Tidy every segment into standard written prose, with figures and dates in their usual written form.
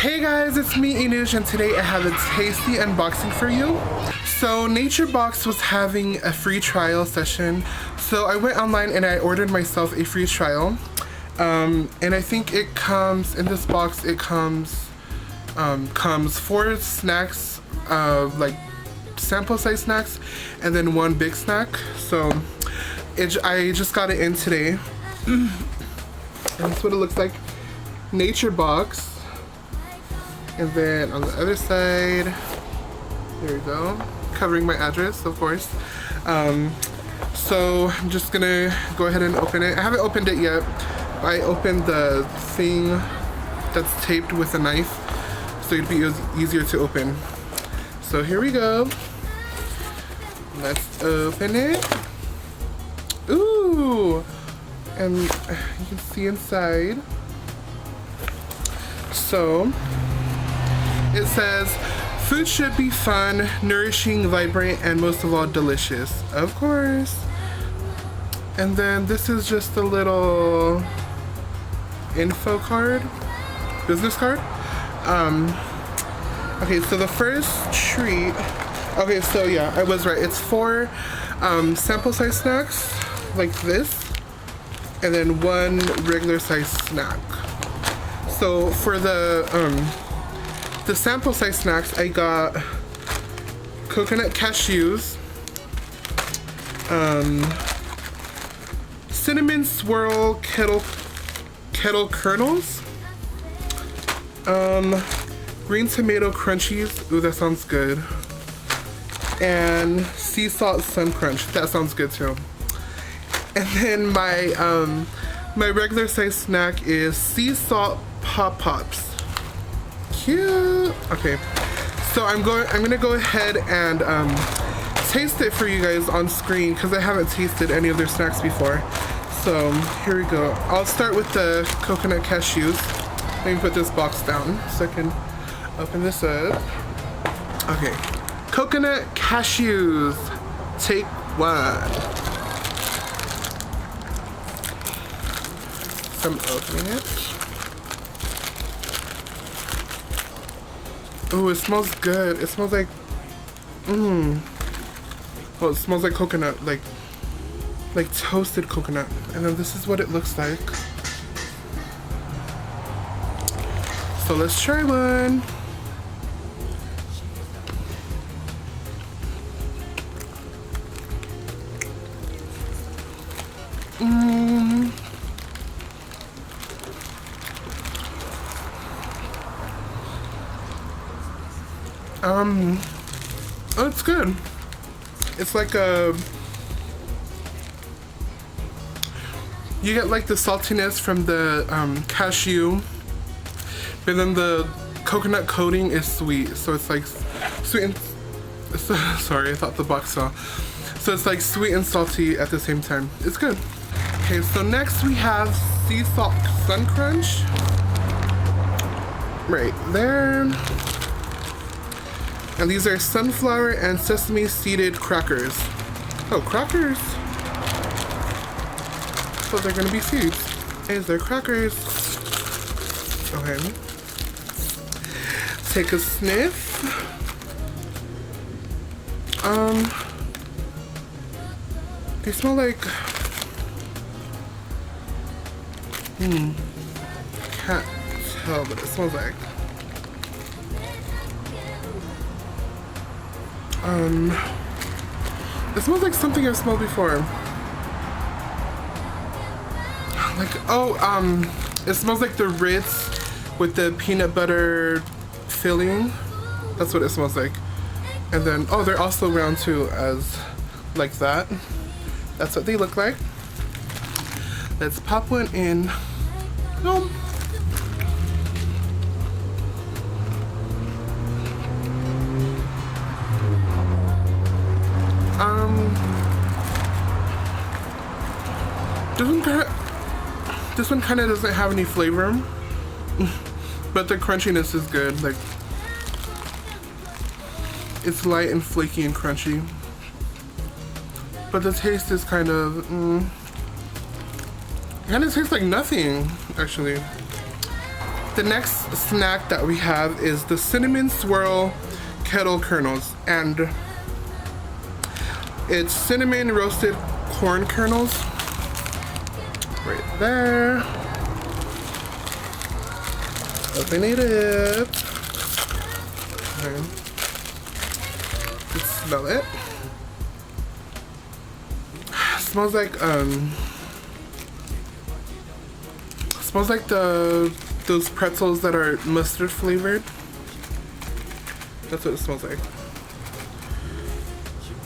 Hey guys, it's me Inush, and today I have a tasty unboxing for you. So NatureBox was having a free trial session, so I went online and I ordered myself a free trial. And I think it comes in this box. It comes 4 snacks, like sample size snacks, and then 1 big snack. So I just got it in today, and that's what it looks like. NatureBox. And then on the other side, there we go, covering my address, of course. So I'm just gonna go ahead and open it. I haven't opened it yet. I opened the thing that's taped with a knife, so it'd be easier to open. So here we go. Let's open it. Ooh! And you can see inside. So it says, food should be fun, nourishing, vibrant, and most of all, delicious. Of course. And then this is just a little info card, business card. Okay, so the first treat, okay, so yeah, I was right. It's 4 sample size snacks, like this, and then 1 regular size snack. So for the sample size snacks, I got coconut cashews, cinnamon swirl kettle kernels, green tomato crunchies. Ooh, that sounds good. And sea salt sun crunch. That sounds good too. And then my regular size snack is sea salt pop pops. Cute. Okay, so I'm gonna go ahead and taste it for you guys on screen because I haven't tasted any of their snacks before. So here we go. I'll start with the coconut cashews. Let me put this box down so I can open this up. Okay, coconut cashews. Take 1. So I'm opening it. Oh, it smells good. It smells like, well, it smells like coconut, like toasted coconut. And then this is what it looks like. So let's try one. Oh, it's good. It's like you get like the saltiness from the cashew, but then the coconut coating is sweet. So it's like sweet and, sorry, I thought the box fell. So it's like sweet and salty at the same time. It's good. Okay, so next we have sea salt sun crunch. Right there. And these are sunflower and sesame seeded crackers. Oh, crackers? So they're gonna be seeds. Is there crackers? Okay. Take a sniff. They smell like, can't tell what it smells like. It smells like something I've smelled before. Like, it smells like the Ritz with the peanut butter filling. That's what it smells like. And then, oh, they're also round too, as like that. That's what they look like. Let's pop one in. No. This one kind of doesn't have any flavor, but the crunchiness is good. Like, it's light and flaky and crunchy, but the taste is kind of It kind of tastes like nothing, actually. The next snack that we have is the cinnamon swirl kettle kernels, and it's cinnamon roasted corn kernels right there. Open it up. Okay. Let's smell it. Smells like those pretzels that are mustard flavored. That's what it smells like.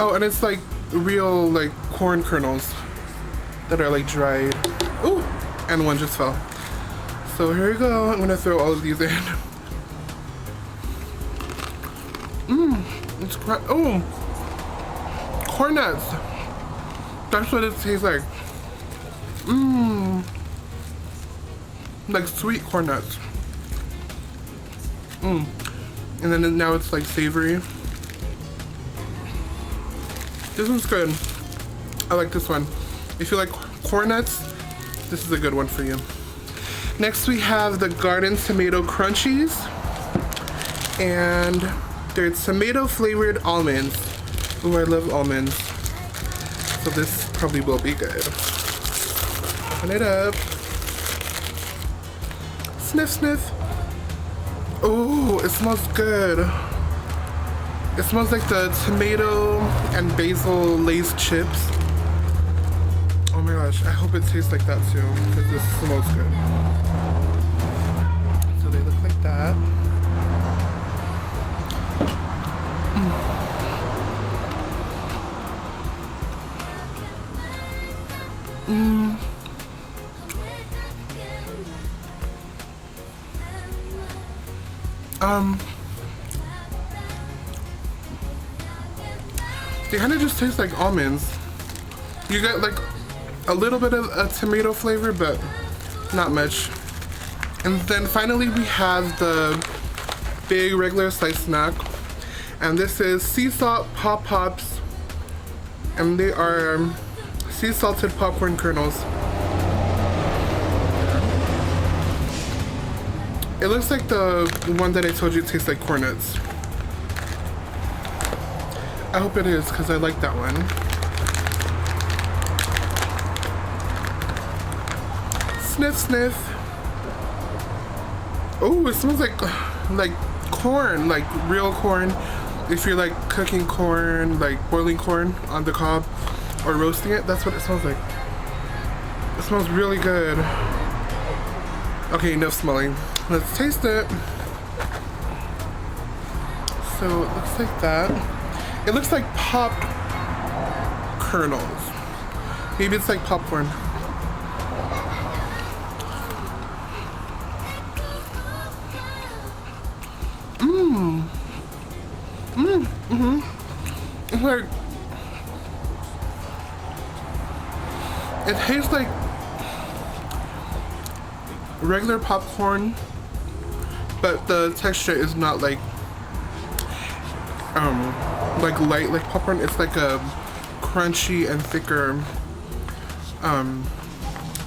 Oh, and it's like real like corn kernels that are like dried. Ooh, and one just fell. So here we go. I'm gonna throw all of these in. It's oh, corn nuts. That's what it tastes like. Like sweet corn nuts. And then now it's like savory. This one's good. I like this one. If you like corn nuts, this is a good one for you. Next we have the garden tomato crunchies, and they're tomato flavored almonds. Ooh, I love almonds. So this probably will be good. Open it up. Sniff, sniff. Oh, it smells good. It smells like the tomato and basil Lay's chips. Oh my gosh, I hope it tastes like that too, because this smells good. So they look like that. They kind of just taste like almonds. You get like a little bit of a tomato flavor, but not much. And then finally we have the big regular slice snack, and this is sea salt pop pops, and they are sea salted popcorn kernels. It looks like the one that I told you tastes like corn nuts. I hope it is, because I like that one. Sniff, sniff. Oh, it smells like corn, like real corn. If you're like cooking corn, like boiling corn on the cob or roasting it, that's what it smells like. It smells really good. Okay, enough smelling. Let's taste it. So it looks like that. It looks like popped kernels. Maybe it's like popcorn. It's like, it tastes like regular popcorn, but the texture is not like light like popcorn. It's like a crunchy and thicker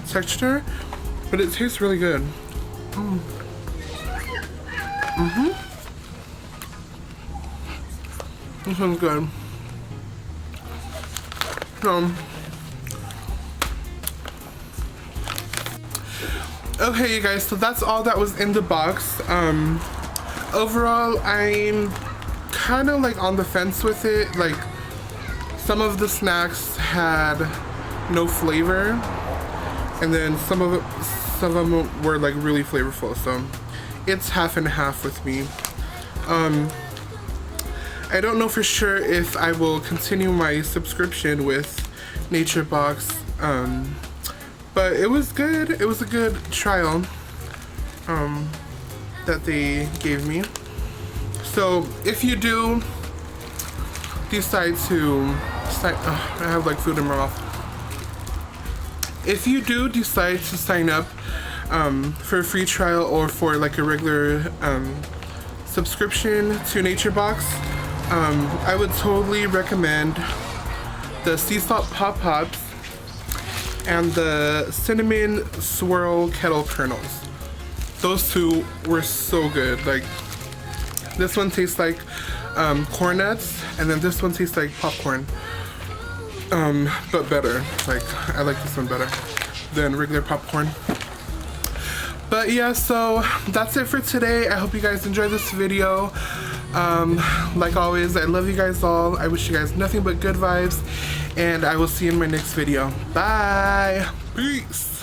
texture, but it tastes really good. This one's good. Okay, you guys, so that's all that was in the box. Overall, I'm kind of like on the fence with it. Like, some of the snacks had no flavor, and then some of them were like really flavorful. So it's half and half with me. I don't know for sure if I will continue my subscription with NatureBox, but it was good. It was a good trial that they gave me. So if you do decide to I have like food in my mouth. If you do decide to sign up for a free trial or for like a regular subscription to NatureBox, I would totally recommend the sea salt pop pops and the cinnamon swirl kettle kernels. Those two were so good. Like, this one tastes like corn nuts, and then this one tastes like popcorn, but better. Like, I like this one better than regular popcorn. But yeah, so that's it for today. I hope you guys enjoyed this video. Like always, I love you guys all. I wish you guys nothing but good vibes, and I will see you in my next video. Bye. Peace.